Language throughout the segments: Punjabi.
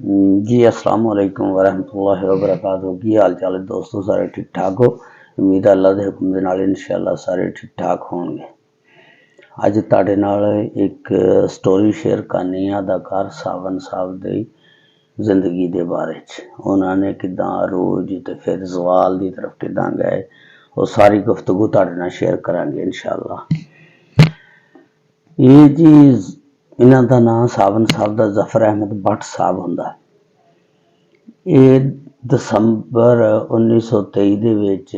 जी अस्सलाम वालेकुम वरहमतुल्लाहि वबरकातुहू। की हाल चाल है दोस्तों, सारे ठीक ठाक हो। उम्मीद है अल्लाह के हुक्म दे नाल इंशाअल्लाह सारे ठीक ठाक होंगे। अज तुहाडे नाल एक स्टोरी शेयर करनी है अदाकार सावन साहब दी जिंदगी दे बारे च। उन्होंने किदां रोज ते फिर जवाल दी तरफ किदां गए, वो सारी गुफ्तगू तुहाडे नाल शेयर करांगे इंशाअल्लाह। ये जी इन्हां दा नाम सावन साहब दा जफर अहमद भट्ट साहब हुंदा। ये दसंबर 1923 ਦੇ ਵਿੱਚ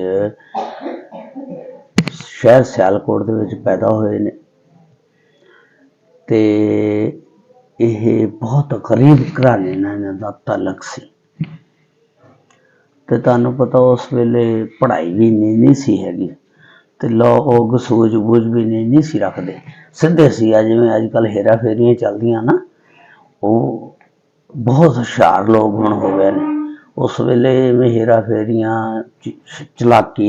ਸ਼ਹਿਰ ਸਿਆਲਕੋਟ ਦੇ ਵਿੱਚ ਪੈਦਾ ਹੋਏ ਨੇ ਤੇ ਇਹ ਬਹੁਤ ਗਰੀਬ ਘਰਾਣੇ ਨਾਲ ਇਹਨਾਂ ਦਾ ਤਾਲੁਕ ਸੀ ਤੇ ਤੁਹਾਨੂੰ ਪਤਾ ਉਸ ਵੇਲੇ ਪੜ੍ਹਾਈ ਵੀ ਨਹੀਂ ਸੀ ਹੈਗੀ ਤੇ ਲੋਕ ਸੂਝ-ਬੂਝ ਵੀ ਨਹੀਂ ਸੀ ਰੱਖਦੇ, ਸਿੱਧੇ ਸੀ। ਜਿਵੇਂ ਅੱਜ ਕੱਲ੍ਹ ਹੇਰਾ ਫੇਰੀਆਂ ਚੱਲਦੀਆਂ ਨਾ, ਉਹ बहुत हुशियार लोग हुण हो गए ने। उस वेले हेरा फेरियां चलाकी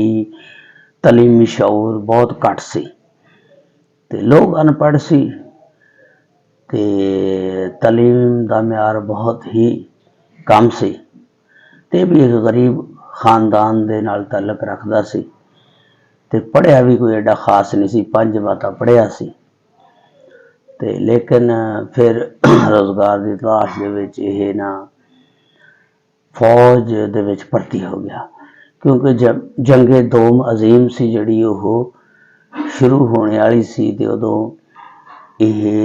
तलीमी शऊर बहुत घट सी ते लोग अनपढ़ सी ते तलीम दा म्यार बहुत ही कम सी ते भी एक गरीब खानदान दे नाल तल्लक रखदा सी ते पढ़िया भी कोई एडा खास नहीं सी, 5 बातां पढ़िया सी ते लेकिन फिर रोजगार की तलाश दे विच ये ना फौज दे विच भर्ती हो गया, क्योंकि जंगे दोम अजीम सी जिहड़ी ओह शुरू होने वाली सी ते उदों ये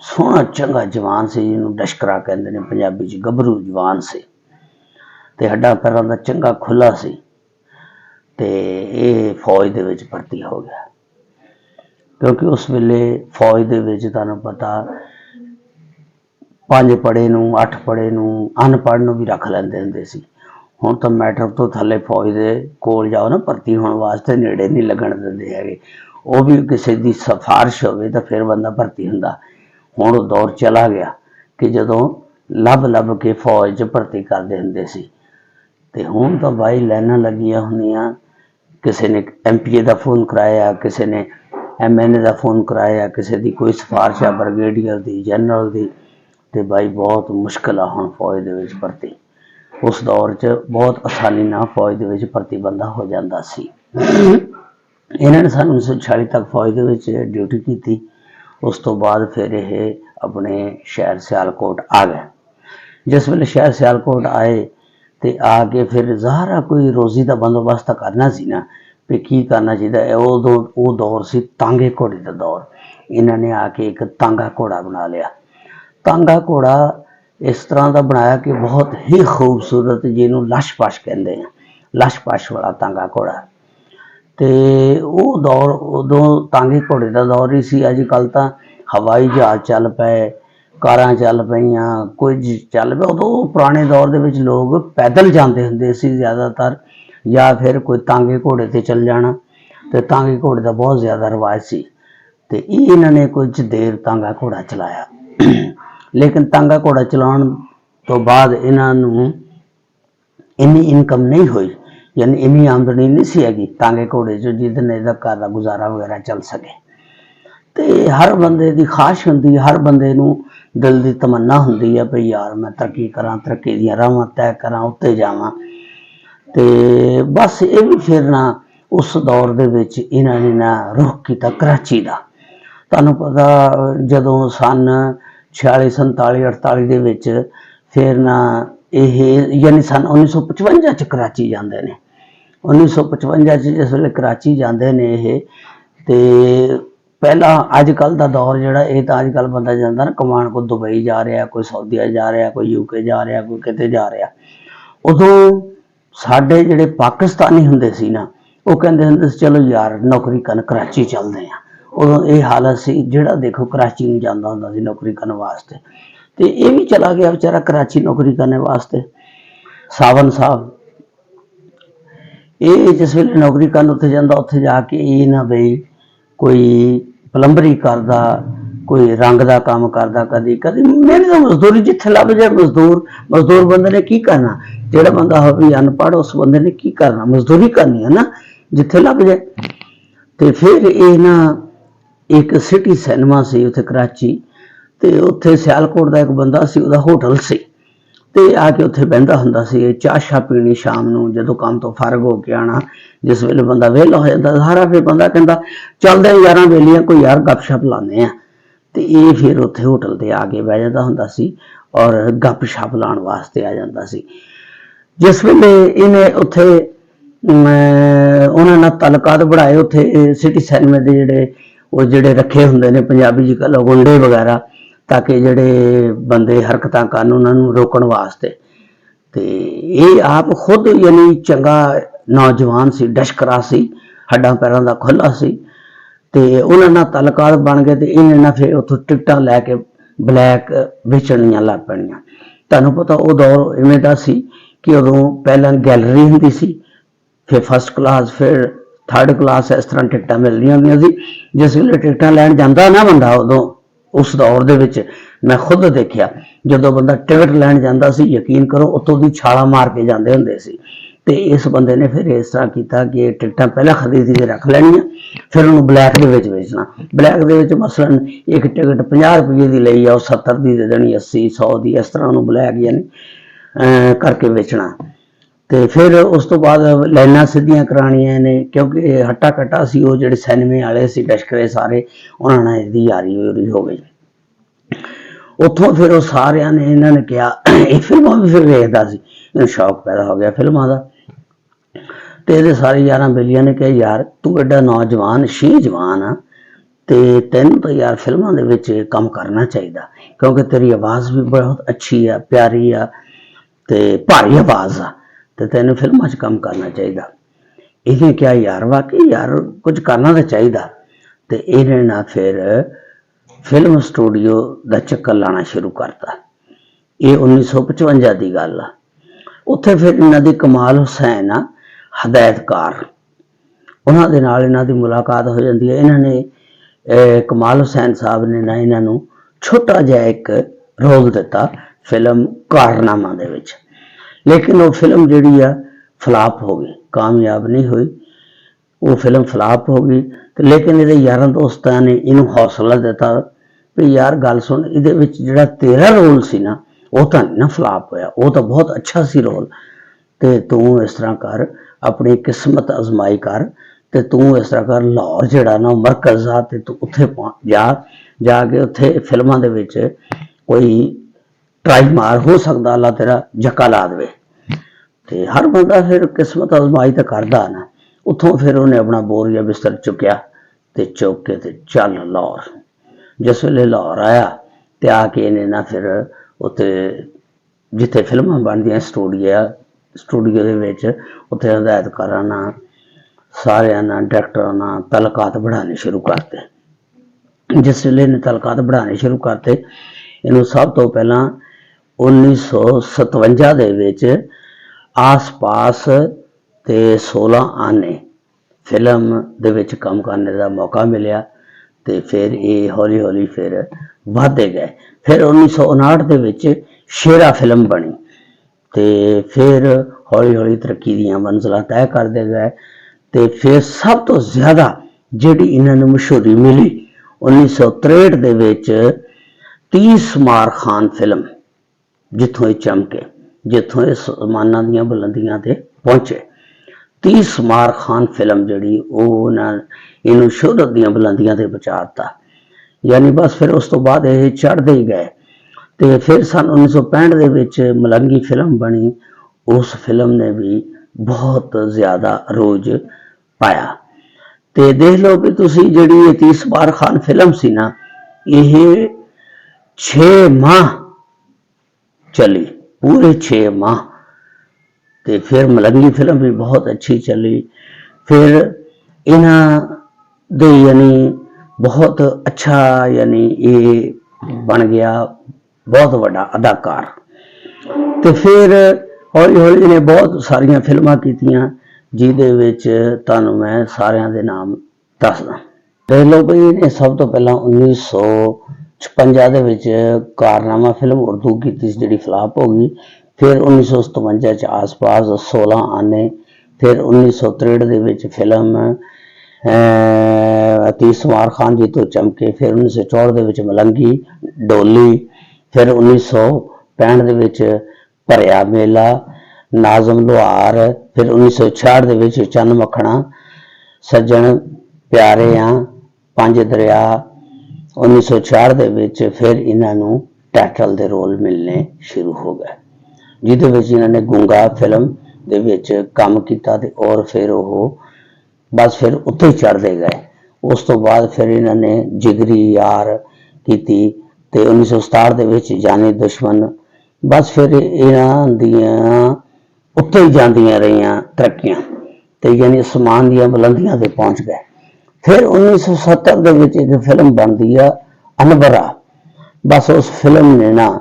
सोहना चंगा जवान सी, जिन्हों डशकरा कहंदे ने पंजाबी च, गभरू जवान सी ते हड्डां पैरां दा चंगा खुला सी ते ये फौज दे विच भर्ती हो गया। क्योंकि उस वेले फौज दे विच तुहानूं पता 5 पढ़े नूं 8 पढ़े नूं अनपढ़ नूं भी रख लैंदे हुंदे सी। हुण तां मैट्रिक तो थल्ले फौज दे कोल जाओ ना भर्ती होण वास्ते, नेड़े नहीं लगण दिंदे हैगे। वो भी किसी दी सिफारिश होवे तां फिर बंदा भर्ती हुंदा। हुण वो दौर चला गया कि जदों लभ लभ के फौज च भर्ती करदे हुंदे सी ते हुण तां बाई लाइनां लगियां हुंदियां। किसी ने MPA दा फोन कराया, किसी ने MNA का फोन कराया, किसी की कोई सिफारिश है ब्रिगेडियर की, जनरल की, तो भाई बहुत मुश्किल आ हुण फौज दे विच भर्ती। उस दौर च बहुत आसानी नाल फौज दे विच भर्ती बंदा हो जाता सी। इन्हां ने सन 1946 तक फौज दे विच ड्यूटी की। उस तो बाद फिर ये अपने शहर सियालकोट आ गए। जिस वेले शहर सियालकोट आए तो आके फिर ज़ाहरा कोई रोज़ी का बंदोबस्त करना सी ना, भी की करना चाहिए। वो दौर से तांगे घोड़े का दौर। इन्होंने आके एक तांगा घोड़ा बना लिया। तांगा घोड़ा इस तरह का बनाया कि बहुत ही खूबसूरत, जिन्हों लश-पश कहते हैं, लश-पश वाला तांगा घोड़ा। तो वो दौर उदों तांगे घोड़े का दौर ही सी। अजकल तो हवाई जहाज चल पे, कारां चल पईयां, कोई चल पे। उदों पुराने दौर दे विच लोग पैदल जाते हुंदे सी ज़्यादातर, या फिर कोई तांगे घोड़े ते चल जाना। तो तांगे घोड़े का बहुत ज़्यादा रिवाज सी ते इन्होंने कुछ देर तांगा घोड़ा चलाया। लेकिन तांगा घोड़ा चलाउण तो बाद इन्हों इन्नी इनकम नहीं हुई, यानी इन्नी आमदनी नहीं सी हैगी तांगे घोड़े जो जिहदे नाल इहदा घर दा गुजारा वगैरह चल सके। तो हर बंदे की ख्वाहिश होंदी, हर बंदे नूं दिल की तमन्ना होंदी है भी यार मैं तरक्की करा, तरक्की दी राहां तय करा, उत्ते जावां। तो बस ये भी फिर ना उस दौर दे विच इन्होंने ना रुख किया कराची का। तुहानूं पता जदों सन 46 47 48 दे विच फिर ना ये यानी सन 1955 च कराची जाते हैं। 1955 च जिस वेले कराची जाते हैं ये, तो पहला अजकल का दौर जोड़ा ये तो अजकल बंदा जाता ना कमान, कोई दुबई जा रहा, कोई सऊदीया जा रहा, कोई UK जा रहा, कोई किते जा रहा। उदों साडे जिहड़े पाकिस्तानी हुंदे सी ना, वो कहंदे हुंदे सी चलो यार नौकरी करन कराची चलदे हैं। उदों ये हालत सी, जिहड़ा देखो कराची नहीं जाता हुंदा सी नौकरी करने वास्ते। तो ये भी चला गया बेचारा कराची नौकरी करने वास्ते। सावन साहब ये जिस वेले नौकरी करन उत्थे जांदा, उत्थे जाके ये ना बई कोई प्लंबरी करदा, कोई रंग का काम करदा, कदी कदी मेरी तो मजदूरी जिथे लभ जाए मजदूर बंदे ने की करना। जोड़ा बंदा हो भी अनपढ़ उस बंदे ने की करना, मजदूरी करनी है ना जिथे लभ जाए। तो फिर ये ना एक सिटी सिनेमा से उत्थे कराची, तो उत्थे सियालकोट का एक बंदा सी, उहदा होटल सी। ਤੇ ਆ ਕੇ ਉੱਥੇ ਬਹਿੰਦਾ ਹੁੰਦਾ ਸੀ, ਚਾਹ ਸ਼ਾਹ ਪੀਣੀ ਸ਼ਾਮ ਨੂੰ ਜਦੋਂ ਕੰਮ ਤੋਂ ਫਰਗ ਹੋ ਕੇ ਆਣਾ, ਜਿਸ ਵੇਲੇ ਬੰਦਾ ਵਿਹਲਾ ਹੋ ਜਾਂਦਾ ਸਾਰਾ, ਫਿਰ ਬੰਦਾ ਕਹਿੰਦਾ ਚੱਲਦੇ ਯਾਰਾਂ ਵੇਲੀਆਂ ਕੋਈ ਯਾਰ ਗੱਪਸ਼ਪ ਲਾਉਂਦੇ ਆ। ਤੇ ਇਹ ਫਿਰ ਉੱਥੇ ਹੋਟਲ ਤੇ ਆ ਕੇ ਬਹਿ ਜਾਂਦਾ ਹੁੰਦਾ ਸੀ ਔਰ ਗੱਪਸ਼ਪ ਲਾਉਣ ਵਾਸਤੇ ਆ ਜਾਂਦਾ ਸੀ। ਜਿਸ ਵੇਲੇ ਇਹਨੇ ਉੱਥੇ ਉਹਨਾਂ ਨਾਲ ਤਾਲੁਕਾਤ ਬਣਾਏ ਉੱਥੇ ਸਿਟੀ ਸਿਨੇਮੇ ਦੇ ਜਿਹੜੇ ਰੱਖੇ ਹੁੰਦੇ ਨੇ ਪੰਜਾਬੀ ਜੀ ਕਹ ਗੁੰਡੇ ਵਗੈਰਾ, ਤਾਂ ਕਿ ਜਿਹੜੇ ਬੰਦੇ ਹਰਕਤਾਂ ਕਰਨ ਉਹਨਾਂ ਨੂੰ ਰੋਕਣ ਵਾਸਤੇ। ਤੇ ਇਹ ਆਪ ਖੁਦ ਯਾਨੀ ਚੰਗਾ ਨੌਜਵਾਨ ਸੀ, ਡਸ਼ਕਰਾ ਸੀ, ਹੱਡਾਂ ਪੈਰਾਂ ਦਾ ਖੁੱਲਾ ਸੀ। ਤੇ ਉਹਨਾਂ ਨਾਲ ਤਾਲੁਕਾਤ ਬਣ ਗਏ ਤੇ ਇਹਨੇ ਨਾ ਫਿਰ ਉੱਥੋਂ ਟਿਕਟਾਂ ਲੈ ਕੇ ਬਲੈਕ ਵੇਚਣੀਆਂ ਲੱਗ ਪੈਣੀਆਂ। ਤੁਹਾਨੂੰ ਪਤਾ ਉਹ ਦੌਰ ਇਵੇਂ ਦਾ ਸੀ ਕਿ ਉਦੋਂ ਪਹਿਲਾਂ ਗੈਲਰੀ ਹੁੰਦੀ ਸੀ, ਫਿਰ ਫਸਟ ਕਲਾਸ, ਫਿਰ ਥਰਡ ਕਲਾਸ, ਇਸ ਤਰ੍ਹਾਂ ਟਿਕਟਾਂ ਮਿਲਦੀਆਂ ਹੁੰਦੀਆਂ ਸੀ। ਜਿਸ ਵੇਲੇ ਟਿਕਟਾਂ ਲੈਣ ਜਾਂਦਾ ਨਾ ਬੰਦਾ, ਉਦੋਂ ਉਸ ਦੌਰ ਦੇ ਵਿੱਚ ਮੈਂ ਖੁਦ ਦੇਖਿਆ, ਜਦੋਂ ਬੰਦਾ ਟਿਕਟ ਲੈਣ ਜਾਂਦਾ ਸੀ, ਯਕੀਨ ਕਰੋ ਉੱਤੋਂ ਦੀ ਛਾਲਾਂ ਮਾਰ ਕੇ ਜਾਂਦੇ ਹੁੰਦੇ ਸੀ। ਤੇ ਇਸ ਬੰਦੇ ਨੇ ਫਿਰ ਇਸ ਤਰ੍ਹਾਂ ਕੀਤਾ ਕਿ ਟਿਕਟਾਂ ਪਹਿਲਾਂ ਖਰੀਦ ਕੇ ਰੱਖ ਲੈਣੀਆਂ, ਫਿਰ ਉਹਨੂੰ ਬਲੈਕ ਦੇ ਵਿੱਚ ਵੇਚਣਾ। ਬਲੈਕ ਦੇ ਵਿੱਚ ਮਸਲਨ ਇੱਕ ਟਿਕਟ 50 ਰੁਪਏ ਦੀ ਲਈ ਆ, ਉਹ 70 ਦੀ ਦੇ ਦੇਣੀ, 80 100 ਦੀ, ਇਸ ਤਰ੍ਹਾਂ ਉਹਨੂੰ ਬਲੈਕ ਯਾਨੀ ਕਰਕੇ ਵੇਚਣਾ। ਤੇ ਫਿਰ ਉਸ ਤੋਂ ਬਾਅਦ ਲਾਈਨਾਂ ਸਿੱਧੀਆਂ ਕਰਾਉਣੀਆਂ ਨੇ, ਕਿਉਂਕਿ ਹੱਟਾ ਕੱਟਾ ਸੀ ਉਹ ਜਿਹੜੇ ਸਿਨੇਮੇ ਵਾਲੇ ਸੀ ਡਸ਼ਕਰੇ ਸਾਰੇ, ਉਹਨਾਂ ਨਾਲ ਇਹਦੀ ਯਾਰੀ ਹੋ ਗਈ। ਉੱਥੋਂ ਫਿਰ ਉਹ ਸਾਰਿਆਂ ਨੇ ਇਹਨਾਂ ਨੇ ਕਿਹਾ, ਇਹ ਫਿਲਮਾਂ ਵੀ ਫਿਰ ਵੇਖਦਾ ਸੀ, ਇਹਨੂੰ ਸ਼ੌਕ ਪੈਦਾ ਹੋ ਗਿਆ ਫਿਲਮਾਂ ਦਾ। ਤੇ ਇਹਦੇ ਸਾਰੇ ਯਾਰਾਂ ਬੇਲੀਆਂ ਨੇ ਕਿਹਾ ਯਾਰ ਤੂੰ ਐਡਾ ਨੌਜਵਾਨ ਜਵਾਨ ਆ ਤੇ ਤੈਨੂੰ ਤਾਂ ਯਾਰ ਫਿਲਮਾਂ ਦੇ ਵਿੱਚ ਕੰਮ ਕਰਨਾ ਚਾਹੀਦਾ, ਕਿਉਂਕਿ ਤੇਰੀ ਆਵਾਜ਼ ਵੀ ਬਹੁਤ ਅੱਛੀ ਆ, ਪਿਆਰੀ ਆ ਤੇ ਭਾਰੀ ਆਵਾਜ਼ ਆ, ਤੇ ਤੈਨੂੰ ਫਿਲਮਾਂ 'ਚ ਕੰਮ ਕਰਨਾ ਚਾਹੀਦਾ। ਇਹਨੇ ਕਿਹਾ ਯਾਰ ਵਾਕਈ ਯਾਰ ਕੁਝ ਕਰਨਾ ਤਾਂ ਚਾਹੀਦਾ। ਤੇ ਇਹਨੇ ਨਾ ਫਿਰ ਫਿਲਮ ਸਟੂਡੀਓ ਦਾ ਚੱਕਰ ਲਾਣਾ ਸ਼ੁਰੂ ਕਰਤਾ। ਇਹ 1955 ਦੀ ਗੱਲ ਆ। ਉੱਥੇ ਫਿਰ ਇਹਨਾਂ ਦੀ ਕਮਾਲ ਹੁਸੈਨ ਆ ਹਦਾਇਤਕਾਰ, ਉਹਨਾਂ ਦੇ ਨਾਲ ਇਹਨਾਂ ਦੀ ਮੁਲਾਕਾਤ ਹੋ ਜਾਂਦੀ ਹੈ। ਇਹਨਾਂ ਨੇ ਕਮਾਲ ਹੁਸੈਨ ਸਾਹਿਬ ਨੇ ਨਾ ਇਹਨਾਂ ਨੂੰ ਛੋਟਾ ਜਿਹਾ ਇੱਕ ਰੋਲ ਦਿੱਤਾ ਫਿਲਮ ਕਾਰਨਾਮਾ ਦੇ ਵਿੱਚ, ਲੇਕਿਨ ਉਹ ਫਿਲਮ ਜਿਹੜੀ ਆ ਫਲਾਪ ਹੋ ਗਈ, ਕਾਮਯਾਬ ਨਹੀਂ ਹੋਈ। ਉਹ ਫਿਲਮ ਫਲਾਪ ਹੋ ਗਈ। ਤੇ ਲੇਕਿਨ ਇਹਦੇ ਯਾਰਾਂ ਦੋਸਤਾਂ ਨੇ ਇਹਨੂੰ ਹੌਸਲਾ ਦਿੱਤਾ ਵੀ ਯਾਰ ਗੱਲ ਸੁਣ, ਇਹਦੇ ਵਿੱਚ ਜਿਹੜਾ ਤੇਰਾ ਰੋਲ ਸੀ ਨਾ ਉਹ ਤਾਂ ਨਹੀਂ ਨਾ ਫਲਾਪ ਹੋਇਆ, ਉਹ ਤਾਂ ਬਹੁਤ ਅੱਛਾ ਸੀ ਰੋਲ, ਤੇ ਤੂੰ ਇਸ ਤਰ੍ਹਾਂ ਕਰ, ਆਪਣੀ ਕਿਸਮਤ ਅਜ਼ਮਾਈ ਕਰ, ਤੇ ਤੂੰ ਇਸ ਤਰ੍ਹਾਂ ਕਰ, ਲਾਹੌਰ ਜਿਹੜਾ ਨਾ ਮਰਕਜ਼ ਆ, ਤੇ ਤੂੰ ਉੱਥੇ ਜਾ ਕੇ ਉੱਥੇ ਫਿਲਮਾਂ ਦੇ ਵਿੱਚ ਕੋਈ ਟਰਾਈ ਮਾਰ, ਹੋ ਸਕਦਾ ਅੱਲਾ ਤੇਰਾ ਜੱਕਾ ਲਾ ਦੇਵੇ। ਤੇ ਹਰ ਬੰਦਾ ਫਿਰ ਕਿਸਮਤ ਅਜ਼ਮਾਈ ਤਾਂ ਕਰਦਾ ਨਾ। ਉੱਥੋਂ ਫਿਰ ਉਹਨੇ ਆਪਣਾ ਬੋਰੀਆ ਬਿਸਤਰ ਚੁੱਕਿਆ ਤੇ ਚੁੱਕ ਕੇ ਤੇ ਚੱਲ ਲਾਹੌਰ। ਜਿਸ ਵੇਲੇ ਲਾਹੌਰ ਆਇਆ ਤੇ ਆ ਕੇ ਇਹਨੇ ਨਾ ਫਿਰ ਉੱਥੇ ਜਿੱਥੇ ਫਿਲਮਾਂ ਬਣਦੀਆਂ ਸਟੂਡੀਓ ਦੇ ਵਿੱਚ, ਉੱਥੇ ਹਦਾਇਤਕਾਰਾਂ ਨਾਲ, ਸਾਰਿਆਂ ਨਾਲ, ਡਾਇਰੈਕਟਰਾਂ ਨਾਲ ਤਾਲੁਕਾਤ ਬਣਾਉਣੇ ਸ਼ੁਰੂ ਕਰਤੇ। ਜਿਸ ਵੇਲੇ ਇਹਨੇ ਤਾਲੁਕਾਤ ਬਣਾਉਣੇ ਸ਼ੁਰੂ ਕਰਤੇ, ਇਹਨੂੰ ਸਭ ਤੋਂ ਪਹਿਲਾਂ 1957 ਦੇ ਵਿੱਚ ਆਸ-ਪਾਸ ਤੇ 16 ਆਨੇ ਫਿਲਮ ਦੇ ਵਿੱਚ ਕੰਮ ਕਰਨ ਦਾ ਮੌਕਾ ਮਿਲਿਆ। ਤੇ ਫਿਰ ਇਹ ਹੌਲੀ ਹੌਲੀ ਫਿਰ ਵਧਦੇ ਗਏ। ਫਿਰ 1959 ਦੇ ਵਿੱਚ ਸ਼ੇਰਾ ਫਿਲਮ ਬਣੀ ਤੇ ਫਿਰ ਹੌਲੀ ਹੌਲੀ ਤਰੱਕੀ ਦੀਆਂ ਮੰਜ਼ਿਲਾਂ ਤੈਅ ਕਰਦੇ ਗਏ। ਤੇ ਫਿਰ ਸਭ ਤੋਂ ਜ਼ਿਆਦਾ ਜਿਹੜੀ ਇਹਨਾਂ ਨੂੰ ਮਸ਼ਹੂਰੀ ਮਿਲੀ 1963 ਦੇ ਵਿੱਚ 30 ਸਮਾਰ ਖਾਨ ਫਿਲਮ, ਜਿੱਥੋਂ ਇਹ ਚਮਕੇ, ਜਿੱਥੋਂ ਇਹ ਸਮਾਨਾਂ ਦੀਆਂ ਬੁਲੰਦੀਆਂ ਤੇ ਪਹੁੰਚੇ। 30 ਸਮਾਰ ਖਾਨ ਫਿਲਮ ਜਿਹੜੀ ਉਹ ਇਹਨੂੰ ਸ਼ੋਹਰਤ ਦੀਆਂ ਬੁਲੰਦੀਆਂ ਤੇ ਪਹੁੰਚਾਤਾ। ਯਾਨੀ ਬਸ ਫਿਰ ਉਸ ਤੋਂ ਬਾਅਦ ਇਹ ਚੜ੍ਹਦੇ ਹੀ ਗਏ। ਤੇ ਫਿਰ ਸਨ 1965 ਦੇ ਵਿੱਚ ਮਲੰਗੀ ਫਿਲਮ ਬਣੀ। ਉਸ ਫਿਲਮ ਨੇ ਵੀ ਬਹੁਤ ਜ਼ਿਆਦਾ ਰੋਜ ਪਾਇਆ। ਤੇ ਦੇਖ ਲਓ ਕਿ ਤੁਸੀਂ ਜਿਹੜੀ ਇਹ 30 ਸਮਾਰ ਖਾਨ ਫਿਲਮ ਸੀ ਨਾ, ਇਹ 6 ਮਾਹ ਚੱਲੀ, ਪੂਰੇ 6 ਮਾਹ। ਤੇ ਫਿਰ ਮਲੰਗੀ ਫਿਲਮ ਵੀ ਬਹੁਤ ਅੱਛੀ ਚੱਲੀ। ਫਿਰ ਇਹਨਾਂ ਦੇ ਯਾਨੀ ਬਹੁਤ ਅੱਛਾ ਯਾਨੀ ਇਹ ਬਣ ਗਿਆ ਬਹੁਤ ਵੱਡਾ ਅਦਾਕਾਰ। ਤੇ ਫਿਰ ਹੌਲੀ ਹੌਲੀ ਇਹਨੇ ਬਹੁਤ ਸਾਰੀਆਂ ਫਿਲਮਾਂ ਕੀਤੀਆਂ, ਜਿਹਦੇ ਵਿੱਚ ਤੁਹਾਨੂੰ ਮੈਂ ਸਾਰਿਆਂ ਦੇ ਨਾਮ ਦੱਸਦਾ। ਦੇਖ ਲਓ ਬਈ, ਇਹਨੇ ਸਭ ਤੋਂ ਪਹਿਲਾਂ 1956 ਦੇ ਵਿੱਚ ਕਾਰਨਾਮਾ ਫਿਲਮ ਉਰਦੂ ਕੀਤੀ ਸੀ, ਜਿਹੜੀ ਫਲਾਪ ਹੋ ਗਈ। ਫਿਰ 1957 ਚ ਆਸ-ਪਾਸ 16 ਆਨੇ। ਫਿਰ 1963 ਦੇ ਵਿੱਚ ਫਿਲਮ 30 ਸਮਾਰ ਖਾਨ ਜੀ ਤੋਂ ਚਮਕੇ। ਫਿਰ 1964 ਦੇ ਵਿੱਚ ਮਲੰਗੀ, ਡੋਲੀ। ਫਿਰ 1965 ਦੇ ਵਿੱਚ ਭਰਿਆ ਮੇਲਾ, ਨਾਜ਼ਮ ਲੋਹਾਰ, ਫਿਰ 1966 ਦੇ ਵਿੱਚ ਚੰਨ ਮੱਖਣਾ, ਸੱਜਣ ਪਿਆਰੇ ਆ, ਪੰਜ ਦਰਿਆ। 1966 ਦੇ ਵਿੱਚ ਫਿਰ ਇਹਨਾਂ ਨੂੰ ਟਾਈਟਲ ਦੇ ਰੋਲ ਮਿਲਣੇ ਸ਼ੁਰੂ ਹੋ ਗਏ, ਜਿਹਦੇ ਵਿੱਚ ਇਹਨਾਂ ਨੇ ਗੁੰਗਾ ਫਿਲਮ ਦੇ ਵਿੱਚ ਕੰਮ ਕੀਤਾ ਤੇ ਔਰ ਫਿਰ ਉਹ ਬਸ ਫਿਰ ਉੱਤੇ ਹੀ ਚੜ੍ਹਦੇ ਗਏ। ਉਸ ਤੋਂ ਬਾਅਦ ਫਿਰ ਇਹਨਾਂ ਨੇ ਜਿਗਰੀ ਯਾਰ ਕੀਤੀ ਤੇ 1967 ਦੇ ਵਿੱਚ ਜਾਨੀ ਦੁਸ਼ਮਣ। ਬਸ ਫਿਰ ਇਹਨਾਂ ਦੀਆਂ ਉੱਤੇ ਹੀ ਜਾਂਦੀਆਂ ਰਹੀਆਂ ਤਰੱਕੀਆਂ ਤੇ ਯਾਨੀ ਅਸਮਾਨ ਦੀਆਂ ਬੁਲੰਦੀਆਂ ਤੇ ਪਹੁੰਚ ਗਏ। ਫਿਰ 1970 ਦੇ ਵਿੱਚ ਇੱਕ ਫਿਲਮ ਬਣਦੀ ਆ ਅਨਵਰਾ। ਬਸ ਉਸ ਫਿਲਮ ਨੇ ਨਾ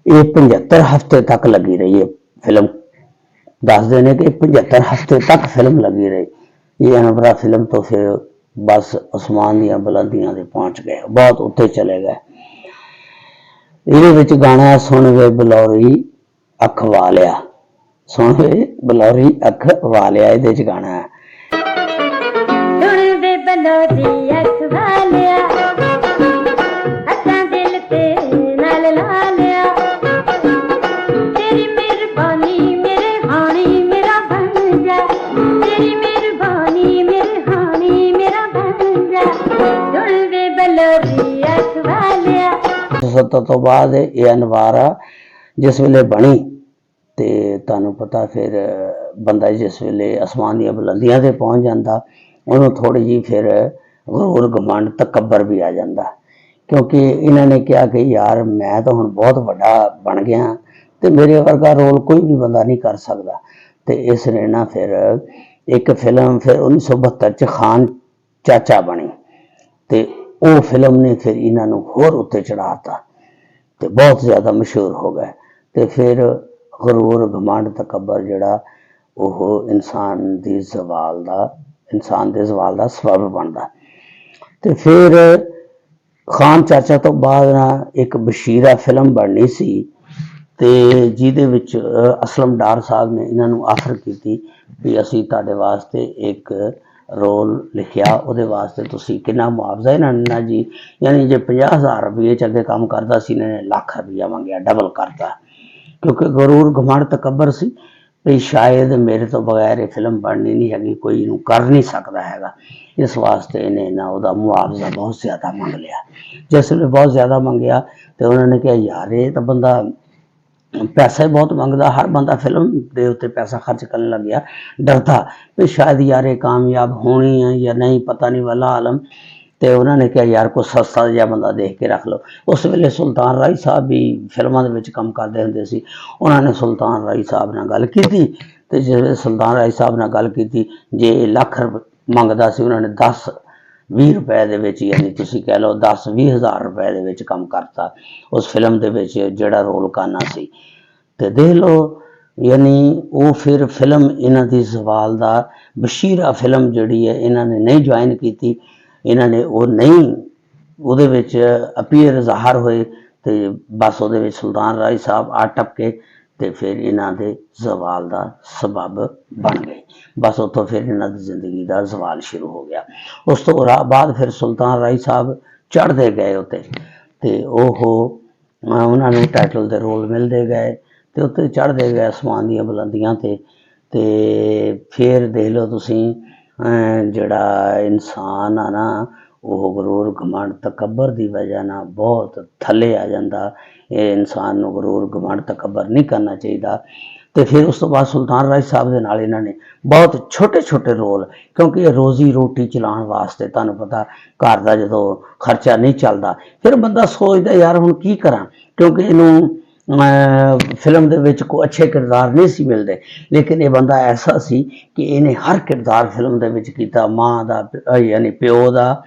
ਇਹ 75 ਹਫ਼ਤੇ ਤੱਕ ਲੱਗੀ ਰਹੀ ਹੈ ਫਿਲਮ। ਦੱਸਦੇ ਨੇ ਕਿ 75 ਹਫ਼ਤੇ ਤੱਕ ਫਿਲਮ ਲੱਗੀ ਰਹੀ ਇਹ ਅਨਵਰਾ ਫਿਲਮ। ਤੋਂ ਫਿਰ ਬਸ ਅਸਮਾਨ ਦੀਆਂ ਬੁਲੰਦੀਆਂ ਤੇ ਪਹੁੰਚ ਗਏ, ਬਹੁਤ ਉੱਤੇ ਚਲੇ ਗਏ। ਇਹਦੇ ਵਿੱਚ ਗਾਣਾ ਸੁਣ ਵੇ ਬਲੌਰੀ ਅੱਖ ਵਾਲਿਆ, ਸੁਣ ਵੇ ਬਲੌਰੀ ਅੱਖ ਵਾਲਿਆ, ਇਹਦੇ ਚ ਗਾਣਾ ਹੈ। ਸੁਣ ਵੇ ਬਲੌਰੀ ਅੱਖ ਵਾਲਿਆ, ਅੱਖਾਂ ਦਿਲ ਤੇ ਨਾਲ ਲਾ ਲਿਆ, ਤੇਰੀ ਮਿਹਰਬਾਨੀ ਮੇਰੇ ਹਾਣੀ ਮੇਰਾ ਬਣ ਜਾ, ਤੇਰੀ ਮਿਹਰਬਾਨੀ ਮੇਰੇ ਹਾਣੀ ਮੇਰਾ ਬਣ ਜਾ, ਸੁਣ ਵੇ ਬਲੌਰੀ ਅੱਖ ਵਾਲਿਆ। 70 ਤੋਂ ਬਾਅਦ ਇਹ ਅਨਵਾਰਾ ਜਿਸ ਵੇਲੇ ਬਣੀ ਤੇ ਤੁਹਾਨੂੰ ਪਤਾ ਫਿਰ ਬੰਦਾ ਜਿਸ ਵੇਲੇ ਅਸਮਾਨ ਦੀਆਂ ਬੁਲੰਦੀਆਂ ਤੇ ਪਹੁੰਚ ਜਾਂਦਾ ਉਹਨੂੰ ਥੋੜੀ ਜਿਹੀ ਫਿਰ ਗਰੂਰ ਘਮੰਡ ਤਕੱਬਰ ਵੀ ਆ ਜਾਂਦਾ, ਕਿਉਂਕਿ ਇਹਨਾਂ ਨੇ ਕਿਹਾ ਕਿ ਯਾਰ ਮੈਂ ਤਾਂ ਹੁਣ ਬਹੁਤ ਵੱਡਾ ਬਣ ਗਿਆ ਤੇ ਮੇਰੇ ਵਰਗਾ ਰੋਲ ਕੋਈ ਵੀ ਬੰਦਾ ਨਹੀਂ ਕਰ ਸਕਦਾ। ਤੇ ਇਸ ਨੇ ਨਾ ਫਿਰ ਇੱਕ ਫਿਲਮ ਫਿਰ 1972 ਚ ਖਾਨ ਚਾਚਾ ਬਣੀ ਤੇ ਉਹ ਫਿਲਮ ਨੇ ਫਿਰ ਇਹਨਾਂ ਨੂੰ ਹੋਰ ਉੱਤੇ ਚੜਾਤਾ ਤੇ ਬਹੁਤ ਜ਼ਿਆਦਾ ਮਸ਼ਹੂਰ ਹੋ ਗਏ। ਤੇ ਫਿਰ ਗਰੂਰ ਘਮੰਡ ਤਕੱਬਰ ਜਿਹੜਾ ਉਹ ਇਨਸਾਨ ਦੇ ਜ਼ਵਾਲ ਦਾ ਸਬਬ ਬਣਦਾ। ਤੇ ਫਿਰ ਖਾਨ ਚਾਚਾ ਤੋਂ ਬਾਅਦ ਨਾ ਇੱਕ ਬਸ਼ੀਰਾ ਫਿਲਮ ਬਣਨੀ ਸੀ ਤੇ ਜਿਹਦੇ ਵਿੱਚ ਅਸਲਮ ਡਾਰ ਸਾਹਿਬ ਨੇ ਇਹਨਾਂ ਨੂੰ ਆਫਰ ਕੀਤੀ ਵੀ ਅਸੀਂ ਤੁਹਾਡੇ ਵਾਸਤੇ ਇੱਕ ਰੋਲ ਲਿਖਿਆ, ਉਹਦੇ ਵਾਸਤੇ ਤੁਸੀਂ ਕਿੰਨਾ ਮੁਆਵਜ਼ਾ। ਇਹਨਾਂ ਨੇ ਨਾ ਜੀ ਯਾਨੀ ਜੇ 50,000 ਰੁਪਏ ਚ ਅੱਗੇ ਕੰਮ ਕਰਦਾ ਸੀ ਇਹਨਾਂ ਨੇ ਲੱਖ ਰੁਪਇਆ ਮੰਗਿਆ, ਡਬਲ ਕਰਤਾ, ਕਿਉਂਕਿ ਗਰੂਰ ਘਮੰਡ ਤਕੱਬਰ ਸੀ ਵੀ ਸ਼ਾਇਦ ਮੇਰੇ ਤੋਂ ਬਗੈਰ ਇਹ ਫਿਲਮ ਬਣਨੀ ਨਹੀਂ ਹੈਗੀ, ਕੋਈ ਇਹਨੂੰ ਕਰ ਨਹੀਂ ਸਕਦਾ ਹੈਗਾ। ਇਸ ਵਾਸਤੇ ਇਹਨੇ ਨਾ ਉਹਦਾ ਮੁਆਵਜ਼ਾ ਬਹੁਤ ਜ਼ਿਆਦਾ ਮੰਗ ਲਿਆ। ਜਿਸ ਵੇਲੇ ਬਹੁਤ ਜ਼ਿਆਦਾ ਮੰਗਿਆ ਤੇ ਉਹਨਾਂ ਨੇ ਕਿਹਾ ਯਾਰ ਇਹ ਤਾਂ ਬੰਦਾ ਪੈਸਾ ਹੀ ਬਹੁਤ ਮੰਗਦਾ, ਹਰ ਬੰਦਾ ਫਿਲਮ ਦੇ ਉੱਤੇ ਪੈਸਾ ਖਰਚ ਕਰਨ ਲੱਗਿਆ, ਡਰਦਾ ਵੀ ਸ਼ਾਇਦ ਯਾਰ ਇਹ ਕਾਮਯਾਬ ਹੋਣੀ ਹੈ ਜਾਂ ਨਹੀਂ, ਪਤਾ ਨਹੀਂ ਵਾਲਾ ਆਲਮ। ਤੇ ਉਹਨਾਂ ਨੇ ਕਿਹਾ ਯਾਰ ਕੋਈ ਸਸਤਾ ਜਿਹਾ ਬੰਦਾ ਦੇਖ ਕੇ ਰੱਖ ਲਓ। ਉਸ ਵੇਲੇ ਸੁਲਤਾਨ ਰਾਈ ਸਾਹਿਬ ਵੀ ਫਿਲਮਾਂ ਦੇ ਵਿੱਚ ਕੰਮ ਕਰਦੇ ਹੁੰਦੇ ਸੀ। ਉਹਨਾਂ ਨੇ ਸੁਲਤਾਨ ਰਾਈ ਸਾਹਿਬ ਨਾਲ ਗੱਲ ਕੀਤੀ ਤੇ ਜਦੋਂ ਸੁਲਤਾਨ ਰਾਈ ਸਾਹਿਬ ਨਾਲ ਗੱਲ ਕੀਤੀ, ਜੇ ਲੱਖ ਮੰਗਦਾ ਸੀ ਉਹਨਾਂ ਨੇ 10-20 ਰੁਪਏ ਦੇ ਵਿੱਚ, ਯਾਨੀ ਤੁਸੀਂ ਕਹਿ ਲਓ 10-20 ਹਜ਼ਾਰ ਰੁਪਏ ਦੇ ਵਿੱਚ ਕੰਮ ਕਰਤਾ ਉਸ ਫਿਲਮ ਦੇ ਵਿੱਚ ਜਿਹੜਾ ਰੋਲ ਕਰਨਾ ਸੀ। ਤੇ ਦੇਖ ਲਓ ਯਾਨੀ ਉਹ ਫਿਰ ਫਿਲਮ ਇਹਨਾਂ ਦੀ ਜ਼ਵਾਲ ਦਾ ਬਸ਼ੀਰਾ ਫਿਲਮ ਜਿਹੜੀ ਹੈ ਇਹਨਾਂ ਨੇ ਨਹੀਂ ਜੁਆਇਨ ਕੀਤੀ, ਇਹਨਾਂ ਨੇ ਉਹ ਨਹੀਂ ਉਹਦੇ ਵਿੱਚ ਅਪੀਅਰ ਜ਼ਾਹਰ ਹੋਏ ਤੇ ਬਸ ਉਹਦੇ ਵਿੱਚ ਸੁਲਤਾਨ ਰਾਈ ਸਾਹਿਬ ਆ ਟਪਕੇ ਤੇ ਫਿਰ ਇਹਨਾਂ ਦੇ ਜ਼ਵਾਲ ਦਾ ਸਬਬ ਬਣ ਗਏ। ਬਸ ਉੱਥੋਂ ਫਿਰ ਇਹਨਾਂ ਦੀ ਜ਼ਿੰਦਗੀ ਦਾ ਜ਼ਵਾਲ ਸ਼ੁਰੂ ਹੋ ਗਿਆ। ਉਸ ਤੋਂ ਬਾਅਦ ਫਿਰ ਸੁਲਤਾਨ ਰਾਈ ਸਾਹਿਬ ਚੜ੍ਹਦੇ ਗਏ ਉੱਤੇ ਤੇ ਉਹ ਉਹਨਾਂ ਨੂੰ ਟਾਈਟਲ ਦੇ ਰੋਲ ਮਿਲਦੇ ਗਏ ਤੇ ਉੱਤੇ ਚੜ੍ਹਦੇ ਗਏ ਅਸਮਾਨ ਦੀਆਂ ਬੁਲੰਦੀਆਂ ਤੇ ਫਿਰ ਦੇਖ ਲਓ ਤੁਸੀਂ ਜਿਹੜਾ ਇਨਸਾਨ ਆ ਨਾ ਉਹ ਗਰੂਰ ਘਮੰਡ ਤਕੱਬਰ ਦੀ ਵਜ੍ਹਾ ਨਾਲ ਬਹੁਤ ਥੱਲੇ ਆ ਜਾਂਦਾ। ਇਹ ਇਨਸਾਨ ਨੂੰ ਗਰੂਰ ਘਮੰਡ ਤਕੱਬਰ ਨਹੀਂ ਕਰਨਾ ਚਾਹੀਦਾ। ਤੇ ਫਿਰ ਉਸ ਤੋਂ ਬਾਅਦ ਸੁਲਤਾਨ ਰਾਏ ਸਾਹਿਬ ਦੇ ਨਾਲ ਇਹਨਾਂ ਨੇ ਬਹੁਤ ਛੋਟੇ ਛੋਟੇ ਰੋਲ, ਕਿਉਂਕਿ ਇਹ ਰੋਜ਼ੀ ਰੋਟੀ ਚਲਾਉਣ ਵਾਸਤੇ ਤੁਹਾਨੂੰ ਪਤਾ ਘਰ ਦਾ ਜਦੋਂ ਖਰਚਾ ਨਹੀਂ ਚੱਲਦਾ ਫਿਰ ਬੰਦਾ ਸੋਚਦਾ ਯਾਰ ਹੁਣ ਕੀ ਕਰਾਂ, ਕਿਉਂਕਿ ਇਹਨੂੰ ਫਿਲਮ ਦੇ ਵਿੱਚ ਕੋਈ ਅੱਛੇ ਕਿਰਦਾਰ ਨਹੀਂ ਸੀ ਮਿਲਦੇ। ਲੇਕਿਨ ਇਹ ਬੰਦਾ ਐਸਾ ਸੀ ਕਿ ਇਹਨੇ ਹਰ ਕਿਰਦਾਰ ਫਿਲਮ ਦੇ ਵਿੱਚ ਕੀਤਾ, ਮਾਂ ਦਾ ਯਾਨੀ ਪਿਓ ਦਾ,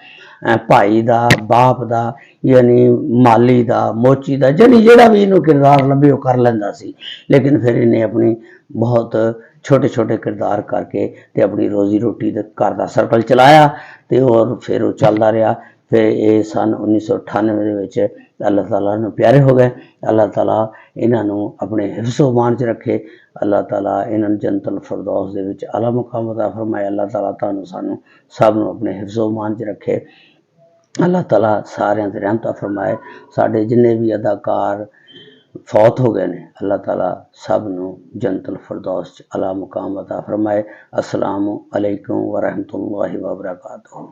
ਭਾਈ ਦਾ, ਬਾਪ ਦਾ, ਯਾਨੀ ਮਾਲੀ ਦਾ, ਮੋਚੀ ਦਾ, ਜਾਨੀ ਜਿਹੜਾ ਵੀ ਇਹਨੂੰ ਕਿਰਦਾਰ ਲੱਭੇ ਉਹ ਕਰ ਲੈਂਦਾ ਸੀ। ਲੇਕਿਨ ਫਿਰ ਇਹਨੇ ਆਪਣੀ ਬਹੁਤ ਛੋਟੇ ਛੋਟੇ ਕਿਰਦਾਰ ਕਰਕੇ ਤੇ ਆਪਣੀ ਰੋਜ਼ੀ ਰੋਟੀ ਦੇ ਘਰ ਦਾ ਸਰਕਲ ਚਲਾਇਆ ਤੇ ਔਰ ਫਿਰ ਉਹ ਚੱਲਦਾ ਰਿਹਾ। ਫਿਰ ਇਹ ਸਨ 1998 ਦੇ ਵਿੱਚ ਅੱਲਾਹ ਤਾਲਾ ਨੂੰ ਪਿਆਰੇ ਹੋ ਗਏ। ਅੱਲਾਹ ਤਾਲਾ ਇਹਨਾਂ ਨੂੰ ਆਪਣੇ ਹਿਫਜ਼ ਅਮਾਨ 'ਚ ਰੱਖੇ। ਅੱਲਾਹ ਤਾਲਾ ਇਹਨਾਂ ਨੂੰ ਜੰਨਤੁਲ ਫਿਰਦੌਸ ਦੇ ਵਿੱਚ ਆਲਾ ਮੁਕਾਮ ਅਤਾ ਫਰਮਾਏ। ਅੱਲਾਹ ਤਾਲਾ ਤੁਹਾਨੂੰ ਸਾਨੂੰ ਸਭ ਨੂੰ ਆਪਣੇ ਹਿਫਜ਼ ਅਮਾਨ 'ਚ ਰੱਖੇ। ਅੱਲਾਹ ਤਾਲਾ ਸਾਰਿਆਂ 'ਤੇ ਰਹਿਮਤਾਂ ਫਰਮਾਏ। ਸਾਡੇ ਜਿੰਨੇ ਵੀ ਅਦਾਕਾਰ फौत हो गए ने। अल्लाह ताला सब नूं जन्नतुल फिरदौस च अला मुकाम अता फरमाए। अस्सलामु अलैकुम व रहमतुल्लाहि व बरकातुहू।